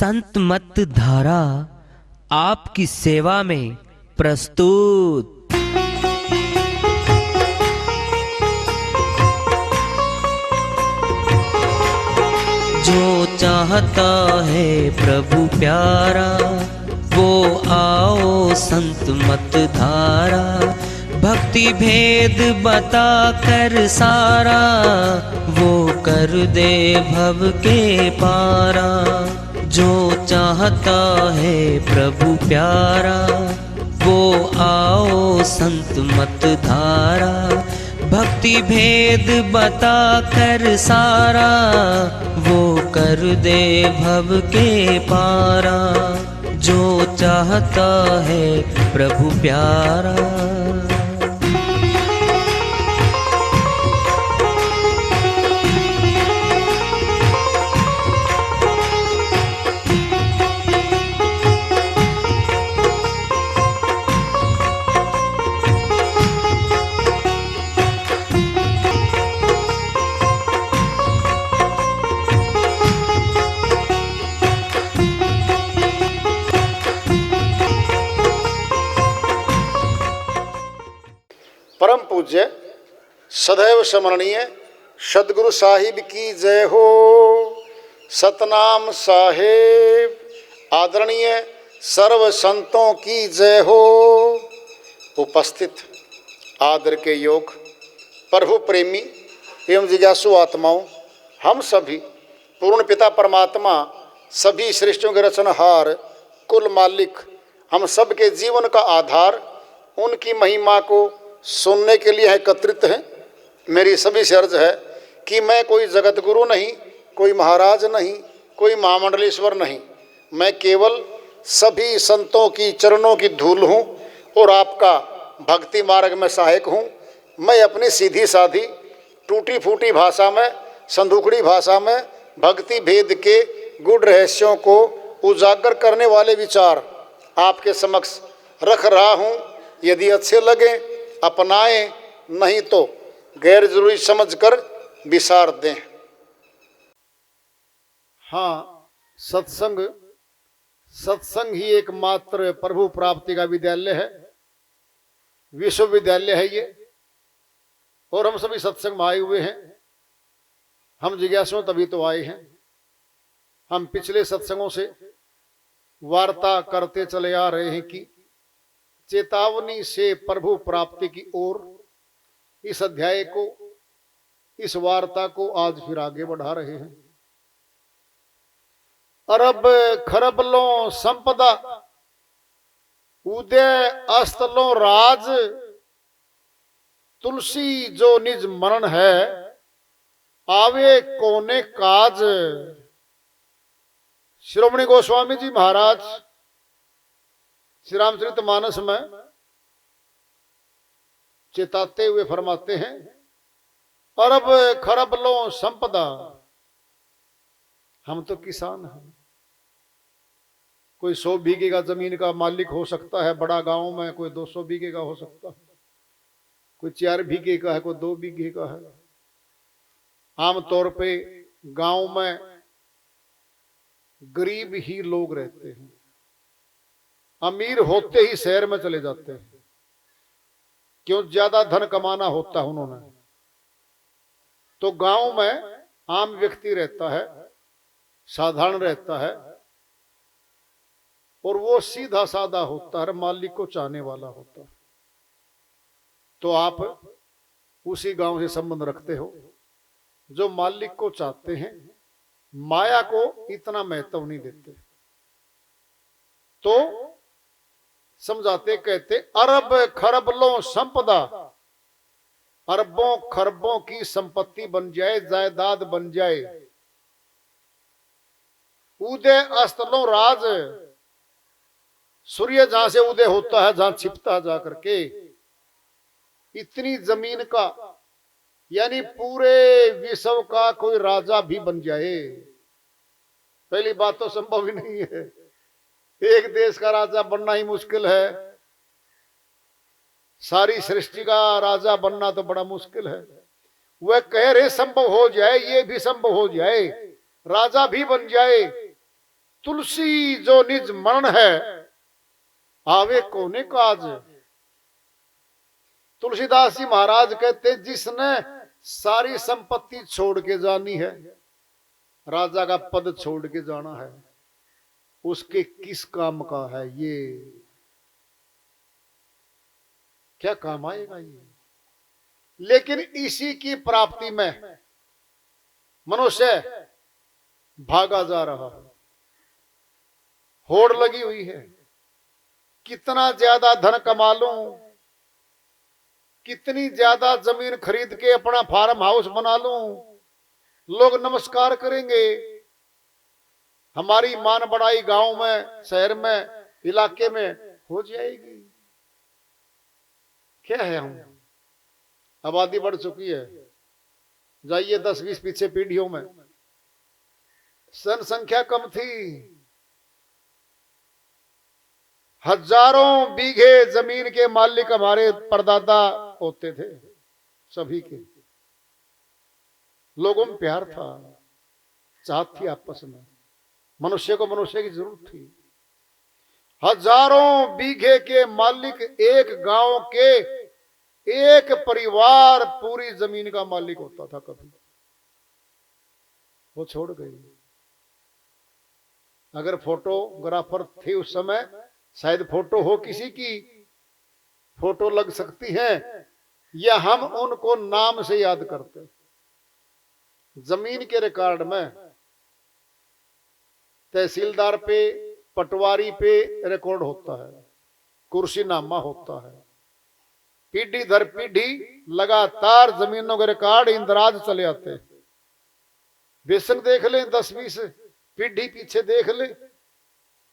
संत मत धारा आपकी सेवा में प्रस्तुत। जो चाहता है प्रभु प्यारा वो आओ संत मत धारा, भक्ति भेद बता कर सारा वो कर दे भव के पारा। जो चाहता है प्रभु प्यारा वो आओ संत मत धारा, भक्ति भेद बता कर सारा वो कर दे भव के पारा। जो चाहता है प्रभु प्यारा। परम पूज्य सदैव स्मरणीय सदगुरु साहिब की जय हो। सतनाम साहेब आदरणीय सर्व संतों की जय हो। उपस्थित आदर के योग प्रभु प्रेमी एवं जिज्ञासु आत्माओं, हम सभी पूर्ण पिता परमात्मा सभी सृष्टियों के रचनहार कुल मालिक हम सब के जीवन का आधार उनकी महिमा को सुनने के लिए एकत्रित हैं। मेरी सभी से अर्ज है कि मैं कोई जगत गुरु नहीं, कोई महाराज नहीं, कोई महामंडलेश्वर नहीं, मैं केवल सभी संतों की चरणों की धूल हूँ और आपका भक्ति मार्ग में सहायक हूँ। मैं अपनी सीधी साधी टूटी फूटी भाषा में, संदूकड़ी भाषा में भक्ति भेद के गुड़ रहस्यों को उजागर करने वाले विचार आपके समक्ष रख रहा हूँ। यदि अच्छे लगे अपनाएं, नहीं तो गैर जरूरी समझकर विसार दें। हाँ, सत्संग ही एकमात्र प्रभु प्राप्ति का विद्यालय है, विश्वविद्यालय है ये। और हम सभी सत्संग में आए हुए हैं। हम जिज्ञासु तभी तो आए हैं। हम पिछले सत्संगों से वार्ता करते चले आ रहे हैं कि चेतावनी से प्रभु प्राप्ति की ओर इस अध्याय को, इस वार्ता को आज फिर आगे बढ़ा रहे हैं। अरब खरब लो संपदा उदय अस्त लो राज, तुलसी जो निज मरण है आवे कोने काज। श्रोमणी गोस्वामी जी महाराज श्री रामचरितमानस में चेताते हुए फरमाते हैं, अरब खरब लो संपदा। हम तो किसान हैं। कोई 100 बीघे का जमीन का मालिक हो सकता है बड़ा गांव में, कोई 200 बीघे का हो सकता है, कोई 4 बीघे का है, कोई 2 बीघे का है। आमतौर पे गांव में गरीब ही लोग रहते हैं, अमीर होते ही शहर में चले जाते हैं। क्यों? ज्यादा धन कमाना होता है उन्होंने। तो गांव में आम व्यक्ति रहता है, साधारण रहता है, और वो सीधा साधा होता है, मालिक को चाहने वाला होता है। तो आप उसी गांव से संबंध रखते हो जो मालिक को चाहते हैं, माया को इतना महत्व नहीं देते। तो समझाते कहते, अरब खरब लो संपदा, अरबों खरबों की संपत्ति बन जाए, जायदाद बन जाए। उदय अस्त लो राज, सूर्य जहां से उदय होता है, जहां छिपता है जाकर के, इतनी जमीन का यानी पूरे विश्व का कोई राजा भी बन जाए। पहली बात तो संभव ही नहीं है। एक देश का राजा बनना ही मुश्किल है, सारी सृष्टि का राजा बनना तो बड़ा मुश्किल है। वह कह रहे संभव हो जाए, ये भी संभव हो जाए, राजा भी बन जाए। तुलसी जो निज मरण है, आवे कोने काज। तुलसीदास जी महाराज कहते हैं, जिसने सारी संपत्ति छोड़ के जानी है, राजा का पद छोड़ के जाना है, उसके किस काम का है ये? क्या काम आएगा ये? लेकिन इसी की प्राप्ति में मनुष्य भागा जा रहा है, होड़ लगी हुई है। कितना ज्यादा धन कमा लूं, कितनी ज्यादा जमीन खरीद के अपना फार्म हाउस बना लूं, लोग नमस्कार करेंगे, हमारी मान बढ़ाई गांव में, शहर में, इलाके में हो जाएगी। क्या है हम? आबादी बढ़ चुकी है, जाइए 10-20 पीछे पीढ़ियों में जनसंख्या कम थी। हजारों बीघे जमीन के मालिक हमारे परदादा होते थे, सभी के लोगों में प्यार था, चाहत थी आपस में, मनुष्य को मनुष्य की जरूरत थी। हजारों बीघे के मालिक, एक गांव के एक परिवार पूरी जमीन का मालिक होता था। कभी वो छोड़ गई। अगर फोटोग्राफर थे उस समय, शायद फोटो हो किसी की, फोटो लग सकती है, या हम उनको नाम से याद करते। जमीन के रिकॉर्ड में तहसीलदार पे, पटवारी पे रिकॉर्ड होता है, कुर्सीनामा होता है। पीढ़ी दर पीढ़ी लगातार जमीनों के रिकॉर्ड इंदराज चले आते हैं। बेशक देख लें 10-20 पीढ़ी पीछे देख लें,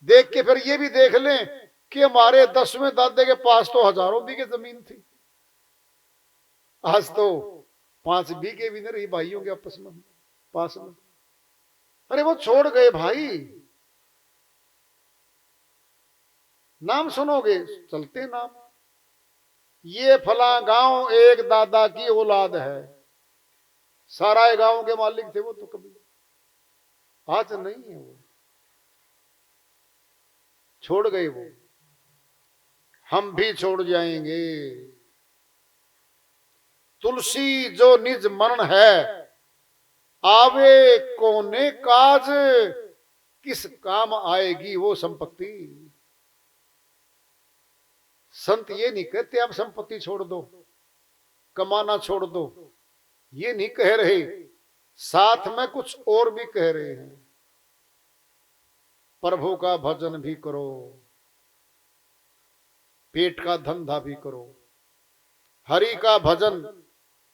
देख के फिर ये भी देख लें कि हमारे 10वें दादे के पास तो हजारों बीघे जमीन थी, आज तो 5 बीघे भी नहीं रही भाइयों के आपस में, पास में। अरे वो छोड़ गए भाई, नाम सुनोगे चलते नाम, ये फला गांव एक दादा की औलाद है, सारा गांव के मालिक थे वो तो कभी, आज नहीं है वो, छोड़ गए वो, हम भी छोड़ जाएंगे। तुलसी जो निज मरण है, आवे कोने काज, किस काम आएगी वो संपत्ति। संत ये नहीं कहते आप संपत्ति छोड़ दो, कमाना छोड़ दो, ये नहीं कह रहे, साथ में कुछ और भी कह रहे हैं। प्रभु का भजन भी करो, पेट का धंधा भी करो। हरि का भजन,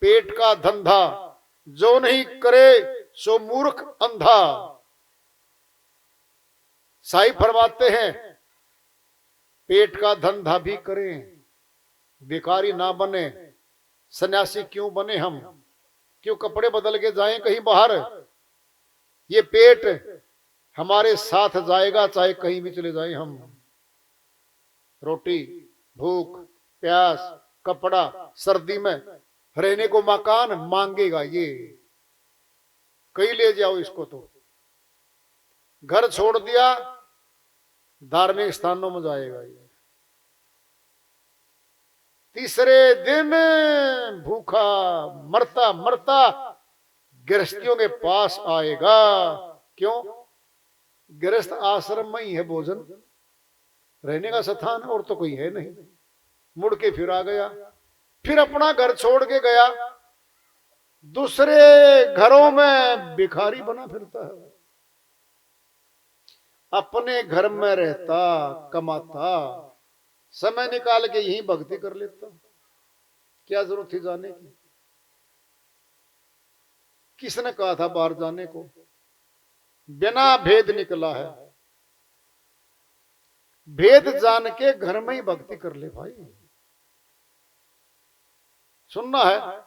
पेट का धंधा, जो नहीं करे सो मूर्ख अंधा। साई फरमाते हैं पेट का धंधा भी करें, भिखारी ना बने, सन्यासी क्यों बने हम, क्यों कपड़े बदल के जाएं कहीं बाहर। ये पेट हमारे साथ जाएगा चाहे कहीं भी चले जाएं हम। रोटी, भूख, प्यास, कपड़ा, सर्दी में रहने को मकान मांगेगा ये, कहीं ले जाओ इसको। तो घर छोड़ दिया, धार्मिक स्थानों में जाएगा ये। तीसरे दिन भूखा मरता मरता गृहस्थियों के पास आएगा। क्यों? गृहस्थ आश्रम में ही है भोजन, रहने का स्थान और तो कोई है नहीं। मुड़ के फिर आ गया, फिर अपना घर छोड़ के गया, दूसरे घरों में भिखारी बना फिरता है। अपने घर में रहता, कमाता, समय निकाल के यहीं भक्ति कर लेता। क्या जरूरत थी जाने की? किसने कहा था बाहर जाने को? बिना भेद निकला है। भेद जान के घर में ही भक्ति कर ले भाई। सुनना है,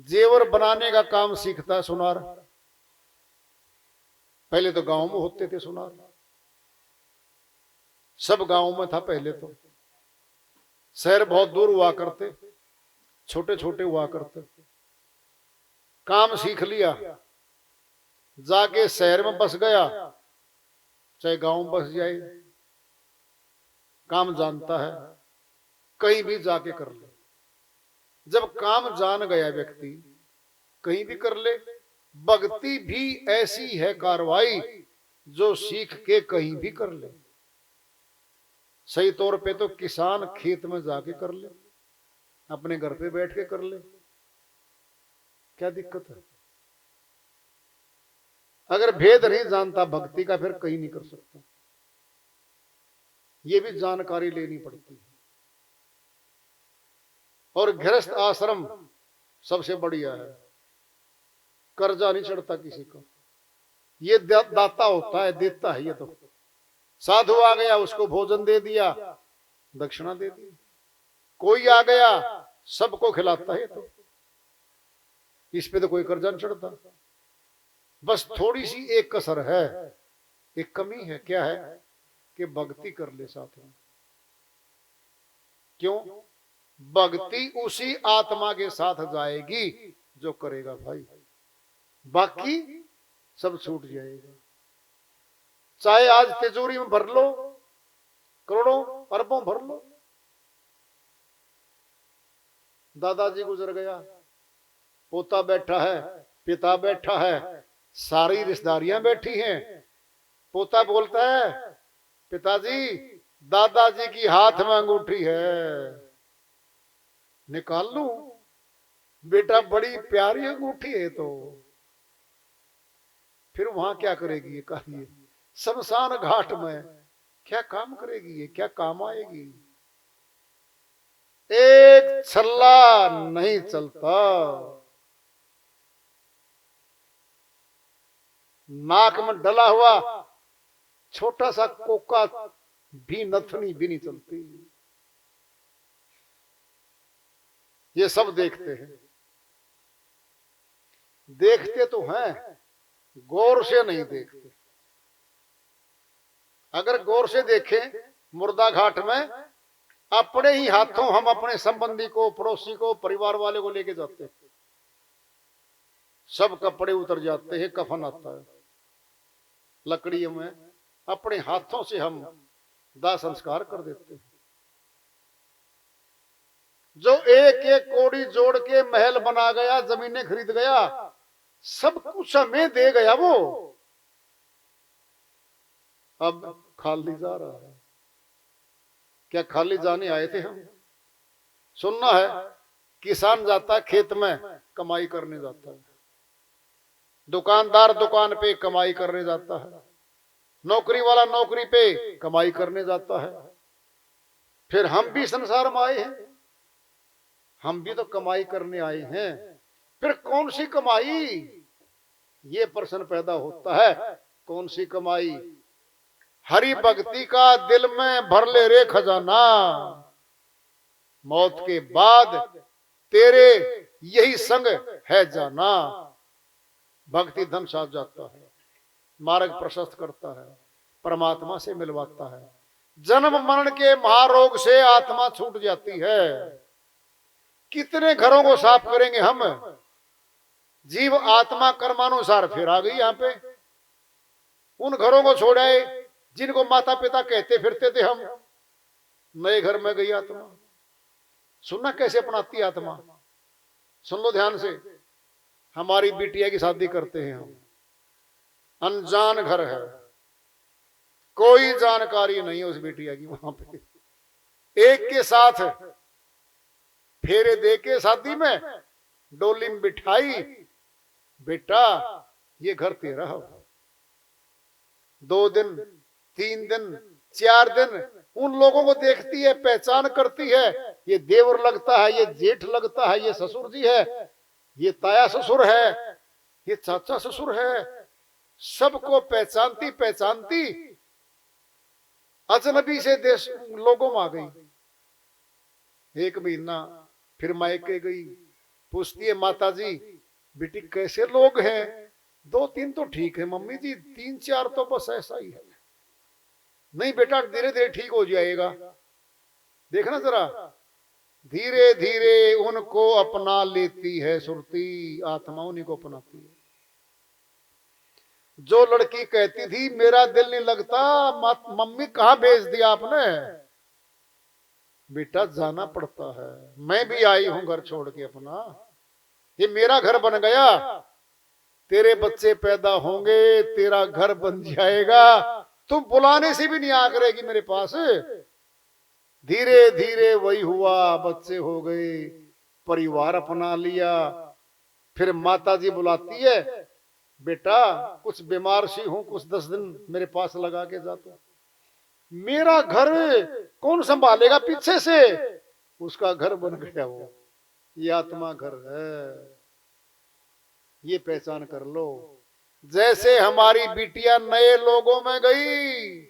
जेवर बनाने का काम सीखता है सुनार। पहले तो गांव में होते थे सुनार, सब गांव में था पहले तो। शहर बहुत दूर हुआ करते, छोटे छोटे हुआ करते। काम सीख लिया, जाके शहर में बस गया, चाहे गांव बस जाए, काम जानता है, कहीं भी जाके कर ले। जब काम जान गया व्यक्ति, कहीं भी कर ले। भक्ति भी ऐसी है कार्रवाई जो सीख के कहीं भी कर ले। सही तौर पे तो किसान खेत में जाके कर ले, अपने घर पे बैठ के कर ले, क्या दिक्कत है? अगर भेद नहीं जानता भक्ति का, फिर कहीं नहीं कर सकता। ये भी जानकारी लेनी पड़ती है। और गृहस्थ आश्रम सबसे बढ़िया है, कर्जा नहीं चढ़ता किसी को। ये दाता होता है, देता है। ये तो साधु आ गया, उसको भोजन दे दिया, दक्षिणा दे दी। कोई आ गया, सबको खिलाता है। तो इस पे तो कोई कर्जा नहीं चढ़ता। बस थोड़ी सी एक कसर है, एक कमी है। क्या है? कि भक्ति कर ले साथ में। क्यों? भक्ति उसी आत्मा के साथ जाएगी जो करेगा भाई, बाकी सब छूट जाएगा। चाहे आज तिजोरी में भर लो, करोड़ों अरबों भर लो। दादाजी गुजर गया, पोता बैठा है, पिता बैठा है, सारी रिश्तेदारियां बैठी हैं। पोता बोलता है, पिताजी दादाजी की हाथ में अंगूठी है, निकाल लूं? बेटा बड़ी प्यारी अंगूठी है। तो फिर वहां क्या करेगी ये कहिए? शमशान घाट में क्या काम करेगी ये? क्या काम आएगी? एक छल्ला नहीं चलता। नाक में डला हुआ छोटा सा कोका भी, नथनी भी नहीं चलती। ये सब देखते हैं, देखते तो हैं, गौर से नहीं देखते। अगर गौर से देखें, मुर्दा घाट में अपने ही हाथों हम अपने संबंधी को, पड़ोसी को, परिवार वाले को लेके जाते हैं। सब कपड़े उतर जाते हैं, कफन आता है लकड़ियों में, अपने हाथों से हम दाह संस्कार कर देते हैं। जो एक एक कोड़ी जोड़ के महल बना गया, जमीनें खरीद गया, सब कुछ हमें दे गया, वो अब खाली जा रहा है। क्या खाली जाने आए थे हम? सुनना है, किसान जाता खेत में कमाई करने जाता है, दुकानदार दुकान पे कमाई करने जाता है, नौकरी वाला नौकरी पे कमाई करने जाता है। फिर हम भी संसार में आए हैं, हम भी तो कमाई करने आए हैं। फिर कौन सी कमाई? ये प्रश्न पैदा होता है, कौन सी कमाई? हरि भक्ति का दिल में भर ले रे खजाना, मौत के बाद तेरे यही संग है जाना। भक्ति धन साथ जाता है, मार्ग प्रशस्त करता है, परमात्मा से मिलवाता है। जन्म मरण के महारोग से आत्मा छूट जाती है। कितने घरों को साफ करेंगे हम? जीव आत्मा कर्मानुसार फिर आ गई यहाँ पे। उन घरों को छोड़ आए जिनको माता पिता कहते फिरते थे हम। नए घर में गई आत्मा। सुनना कैसे अपनाती आत्मा, सुन लो ध्यान से। हमारी बिटिया की शादी करते हैं हम, अनजान घर है, कोई जानकारी नहीं है उस बिटिया की। वहां पे एक के साथ फेरे दे के शादी में डोली में बिठाई, बेटा ये घर तेरा हो। 2 दिन 3 दिन 4 दिन उन लोगों को देखती है, पहचान करती है, ये देवर लगता है, ये जेठ लगता है, ये ससुर जी है, ये ताया ससुर है, ये चाचा ससुर है। सबको पहचानती पहचानती अजनबी से देश लोगों में आ गई। 1 महीना फिर मायके गई, पूछती है माता जी बेटी कैसे लोग हैं? 2-3 तो ठीक है मम्मी जी, 3-4 तो बस ऐसा ही है। नहीं बेटा धीरे धीरे ठीक हो जाएगा। देखना जरा, धीरे धीरे उनको अपना लेती है सुरती आत्मा, उन्हीं को अपनाती है। जो लड़की कहती थी मेरा दिल नहीं लगता, मम्मी कहाँ भेज दिया आपने, बेटा जाना पड़ता है, मैं भी आई हूं घर छोड़ के अपना, ये मेरा घर बन गया, तेरे बच्चे पैदा होंगे, तेरा घर बन जाएगा, तुम बुलाने से भी नहीं आ करेगी मेरे पास। धीरे धीरे वही हुआ, बच्चे हो गए, परिवार अपना लिया। फिर माता जी बुलाती है, बेटा कुछ बीमार सी हूं, कुछ 10 दिन मेरे पास लगा के जा तू, मेरा घर कौन संभालेगा पीछे से, उसका घर बन गया वो, ये आत्मा घर है, ये पहचान कर लो। जैसे हमारी बिटिया नए लोगों में गई,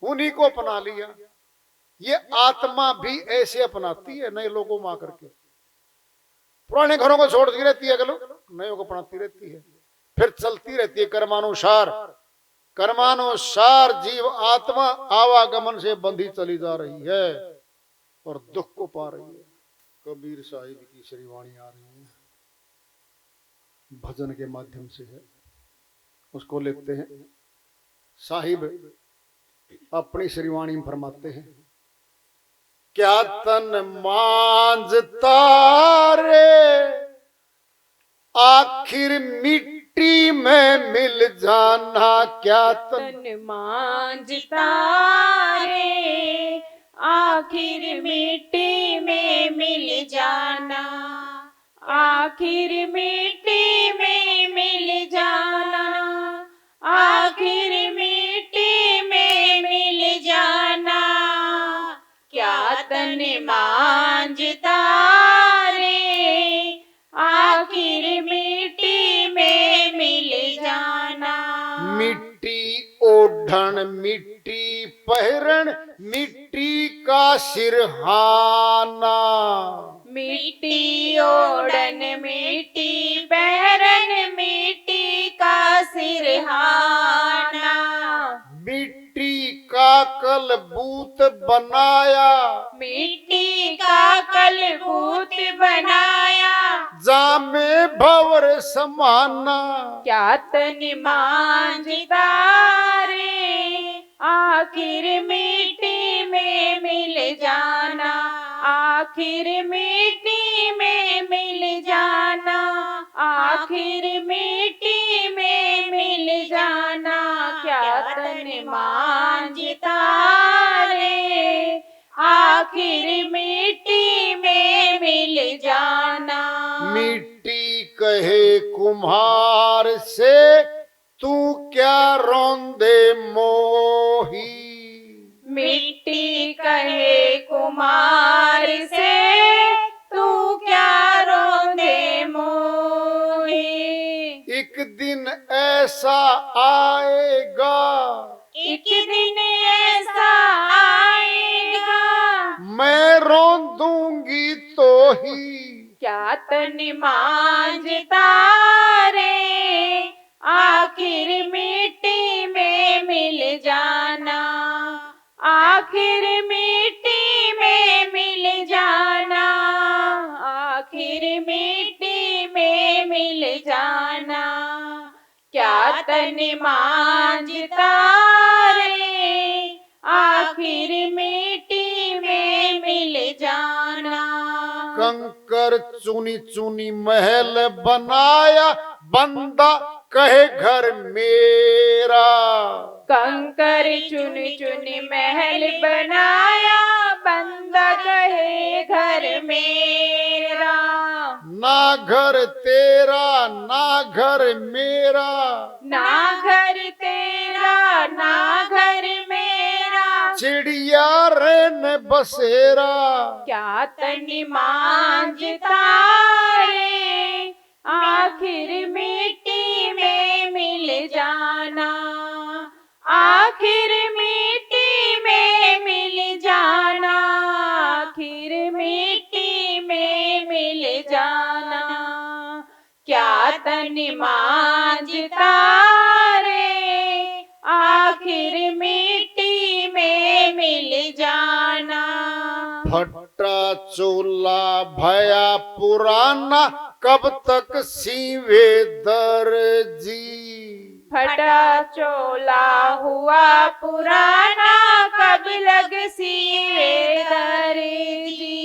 उन्हीं को अपना लिया, ये आत्मा भी ऐसे अपनाती है नए लोगों में आकर के, पुराने घरों को छोड़ती रहती है, नए को अपनाती रहती है, फिर चलती रहती है कर्मानुसार। कर्मानुसार जीव आत्मा आवागमन से बंधी चली जा रही है और दुख को पा रही है। कबीर साहिब की श्री वाणी आ रही है, भजन के माध्यम से है, उसको लेते हैं। साहिब अपनी श्री वाणी में फरमाते हैं, क्या तन मांझता रे आखिर मिट्टी में मिल जाना, क्या तन मांझता रे आखिर मिट्टी में मिल जाना, आखिर मिट्टी में मिल जाना, आखिर मिट्टी में मिल जाना, क्या तन मांझता रे आखिर मिट्टी में मिल जाना। मिट्टी ओढ़न मिट्टी पहरन मिट्टी का सिरहाना, मिट्टी ओढ़न मिट्टी पहरन मिट्टी का सिरहाना, मिट्टी का कलबूत बनाया, मिट्टी का कलबूत बनाया, जामे भंवर समाना, क्या तन मांझता रे आखिर मिट्टी में मिल जाना, आखिर मिट्टी में मिल जाना, आखिर मिट्टी में मिल जाना, क्या तन मांझता रे आखिर मिट्टी में मिल जाना। मिट्टी कहे कुम्हार से तू क्या रोंदे मोही, मिट्टी कहे कुमार से तू क्या रोंदे मोही, एक दिन ऐसा आएगा, एक दिन ऐसा आएगा, मैं रोंदूंगी तो ही, क्या तन मांझता रे आखिर मिट्टी में मिल जाना, आखिर मिट्टी में मिल जाना, आखिर मिट्टी में मिल जाना, क्या तन मांझता रे आखिर मिट्टी में मिल जाना। कंकर चुनी चुनी महल बनाया, बंदा कहे घर मेरा, कंकर चुन चुन महल बनाया, बंदा कहे घर मेरा, ना घर तेरा ना घर मेरा, ना घर तेरा ना घर मेरा, चिड़िया रेन बसेरा, क्या तन मांझता रे आखिर मिट्टी में मिल जाना, आखिर मिट्टी में मिल जाना, आखिर मिट्टी में मिल जाना, क्या तन मांझता रे आखिर मिट्टी में मिल जाना। फटा चूल्हा भया पुराना, कब तक सीवे दर्जी, फटा चोला हुआ पुराना, कब लग सीवे दर्जी।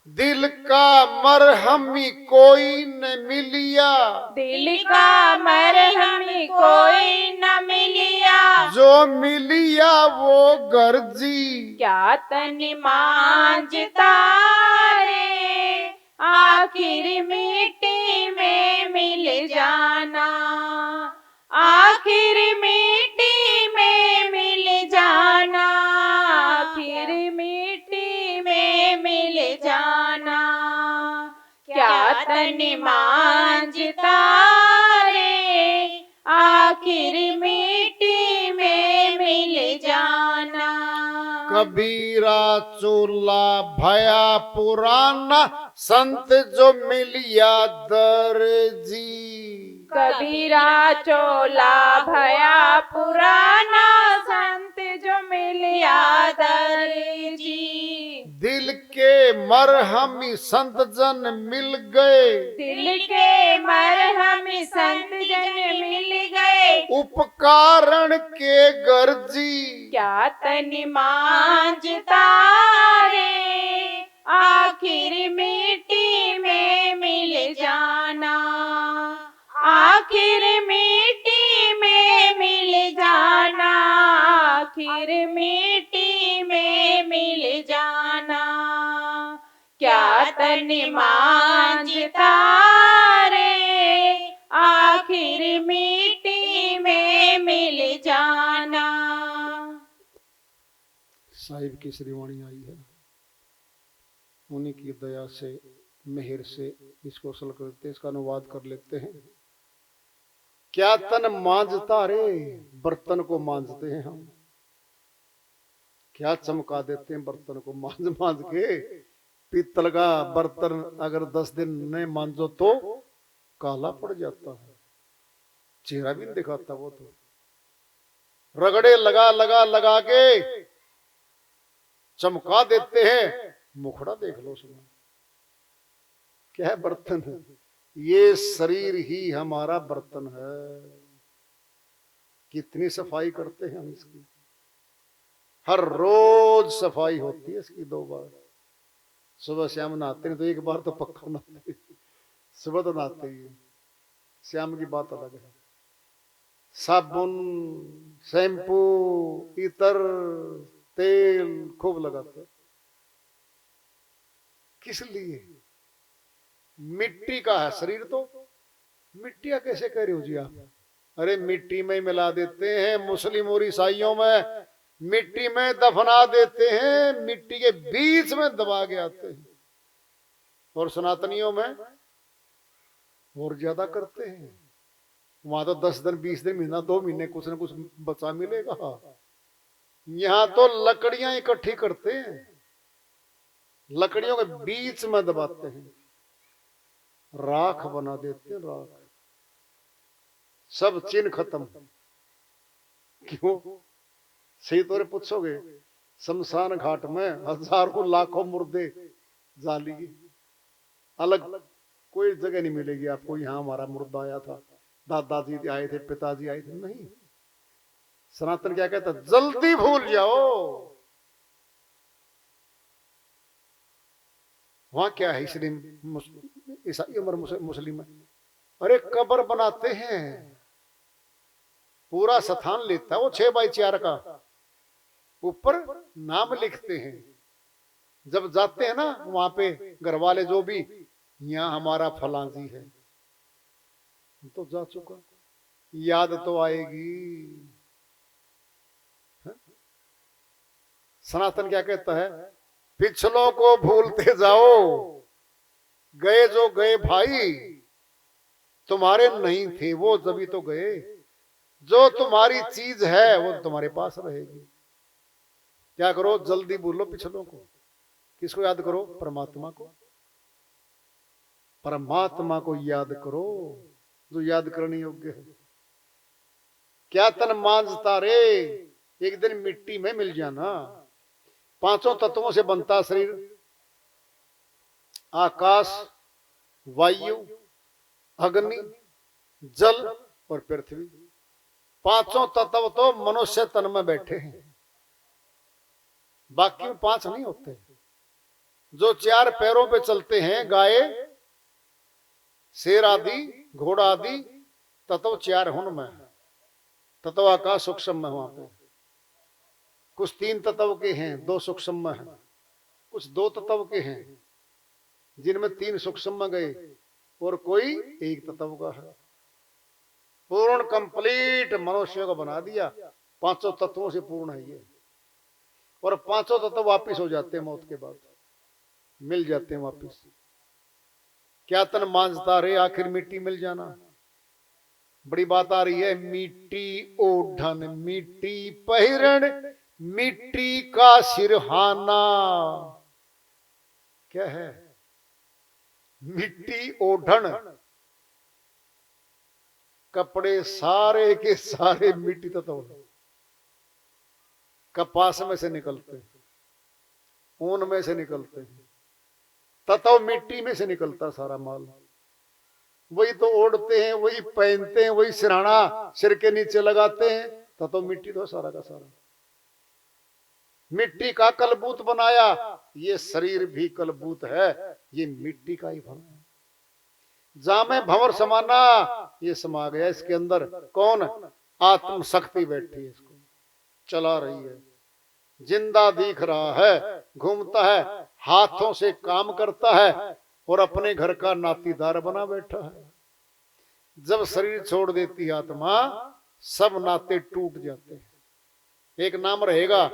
दिल का मरहमी कोई न मिलिया, दिल का मरहम कोई न मिलिया, जो मिलिया वो गर्जी। क्या तन मांझता रे, आखिर मिट्टी में मिल जाना। आखिर मिट्टी में मिल जाना, आखिर मिट्टी में मिल जाना। क्या तन मांझता रे, आखिर मिट्टी में मिल जाना। कबीरा चोला भया पुराना, संत जो मिलिया दर्जी। कबीरा चोला भया पुराना, संत जो मिलिया दर्जी। दिल के मरहमी संत जन मिल गए, दिल के मरहम संत जन मिल गए, उपकारण के गर्जी। क्या तन मांझता रे, आखिर मिट्टी में मिल जाना। आखिर मिट्टी में मिल जाना, आखिर मिट्टी में मिल जाना। क्या तन मांझता रे, आखिर मिट्टी में मिल जाना। साहिब की श्रीवाणी आई है, उन्हीं की दया से मेहर से इसको असल करते, इसका अनुवाद कर लेते हैं। क्या तन मांझता रे, बर्तन को मांझते हैं हम। क्या चमका देते हैं बर्तन को मांझ मांझ के। पीतल का बर्तन अगर 10 दिन नहीं मांझो तो काला पड़ जाता है, चेहरा भी नहीं दिखाता वो तो। रगड़े लगा लगा लगा के चमका देते हैं, मुखड़ा देख लो उसमें। क्या है बर्तन है, ये शरीर ही हमारा बर्तन है। कितनी सफाई करते हैं हम इसकी, हर रोज सफाई होती है इसकी 2 बार। सुबह शाम नहाते हैं तो 1 बार तो पक्का नहाते हैं, सुबह तो नहाते ही हैं। शाम की बात अलग है। साबुन, शैम्पू, इतर, तेल खूब लगाते हैं। किस लिए? मिट्टी का है शरीर, तो मिट्टी का कैसे कह रहे हो जी आप? अरे मिट्टी में मिला देते हैं, मुस्लिम और ईसाइयों में मिट्टी में दफना देते हैं, मिट्टी के बीच में दबा के आते हैं। और सनातनियों में और ज्यादा करते हैं। वहां तो 10 दिन, 20 दिन, महीना, 2 महीने कुछ न कुछ बचा मिलेगा। यहां तो लकड़ियां इकट्ठी करते हैं, लकड़ियों के बीच में दबाते हैं, राख बना देते हैं, राख। सब चिन्ह खत्म। क्यों? सही तौर पूछोगे, शमशान घाट में हजारों लाखों मुर्दे जालिए, अलग कोई जगह नहीं मिलेगी आपको। यहाँ हमारा मुर्दा आया था, दादाजी आए थे, पिताजी आए थे, नहीं। सनातन क्या कहता? जल्दी भूल जाओ। वहां क्या है? इसलिए ईसाई और मुस्लिम है। अरे कब्र बनाते हैं, पूरा स्थान लेता है वो 6x4 का, ऊपर नाम लिखते हैं। जब जाते हैं ना वहां पे घर वाले जो भी, यहाँ हमारा फलां जी है, तो जा चुका, याद तो आएगी। सनातन क्या कहता है? पिछलों को भूलते जाओ, गए जो गए भाई, तुम्हारे नहीं थे वो जभी तो गए। जो तुम्हारी चीज है वो तुम्हारे पास रहेगी। क्या करो? जल्दी भूलो पिछलों को। किसको याद करो? परमात्मा को। परमात्मा को याद करो जो याद करने योग्य है। क्या तन मांझता रे, एक दिन मिट्टी में मिल जाना। 5 तत्वों से बनता शरीर, आकाश, वायु, अग्नि, जल और पृथ्वी। पांचों तत्व तो मनुष्य तन में बैठे हैं, बाकी में पांच नहीं होते। जो चार पैरों पे चलते हैं, गाय, शेर आदि, घोड़ा आदि, तत्व चार हुन में, तत्व आकाश सूक्ष्म में वहां पे। कुछ तीन तत्व के हैं, दो सूक्ष्म में है। कुछ दो तत्व के हैं जिनमें तीन सूक्ष्म में गए और कोई एक तत्व का है। पूर्ण कंप्लीट मनुष्य को बना दिया, पांचों तत्वों से पूर्ण है ये। और पांचों तत्व वापिस हो जाते हैं, मौत के बाद मिल जाते हैं वापिस। क्या तन मांझता रे, आखिर मिट्टी मिल जाना। बड़ी बात आ रही है, मिट्टी ओढ़न मिट्टी पहिरण, मिट्टी का सिरहाना। क्या है? मिट्टी ओढ़न, कपड़े सारे के सारे मिट्टी तत्व, कपास में से निकलते हैं, ऊन में से निकलते हैं, तत्व मिट्टी में से निकलता सारा माल। वही तो ओढ़ते हैं, वही पहनते हैं, वही सिरहाना सिर के नीचे लगाते हैं, तत्व मिट्टी तो सारा का सारा। मिट्टी का कलबूत बनाया, ये शरीर भी कलबूत है, ये मिट्टी का ही बना है। जामे भंवर समाना, ये समा गया इसके अंदर। कौन? आत्म शक्ति बैठी है, इसको चला रही है, जिंदा दिख रहा है, घूमता है, हाथों से काम करता है और अपने घर का नातीदार बना बैठा है। जब शरीर छोड़ देती आत्मा, सब नाते टूट जाते हैं। एक नाम रहेगा,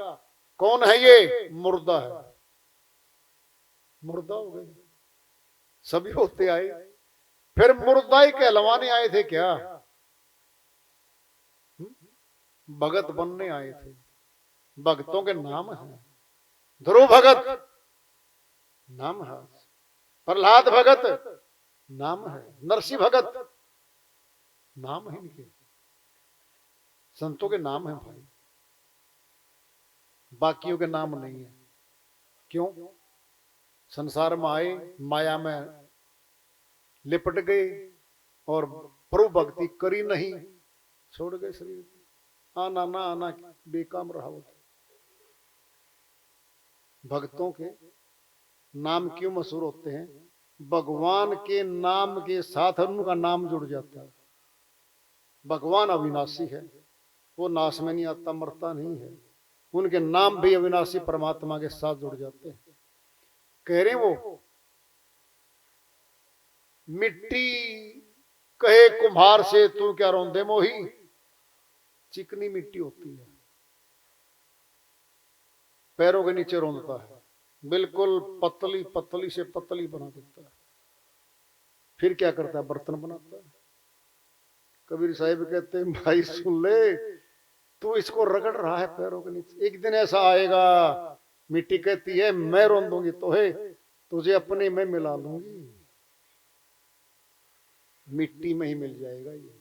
कौन है ये? मुर्दा है। मुर्दा हो गए, सभी होते आए, फिर मुर्दा ही कहलवाने आए थे क्या? भगत बनने आए थे। भगतों के नाम है, ध्रुव भगत नाम है, प्रहलाद भगत नाम है, नरसिंह भगत नाम है, इनके संतों के नाम है भाई, बाकियों के नाम नहीं है। क्यों? संसार में आए, माया में लिपट गए और प्रभु भक्ति करी नहीं, छोड़ गए शरीर। आना ना आना बेकाम रहा होता। भक्तों के नाम क्यों मशहूर होते हैं? भगवान के नाम के साथ उनका नाम जुड़ जाता है। भगवान अविनाशी है, वो नाश में नहीं आता, मरता नहीं है। उनके नाम भी अविनाशी परमात्मा के साथ जुड़ जाते हैं। कह रहे वो, मिट्टी कहे कुम्हार से तू क्या रोंदे मोही, चिकनी मिट्टी होती है, पैरों के नीचे रोंदता है, बिल्कुल पतली पतली से पतली बना देता है। फिर क्या करता है? बर्तन बनाता है। कबीर साहिब कहते हैं, भाई सुन ले, तू इसको रगड़ रहा है पैरों के नीचे, एक दिन ऐसा आएगा, मिट्टी कहती है मैं रोंदूंगी तो है, तुझे अपने में मिला लूंगी, मिट्टी में ही मिल जाएगा ये।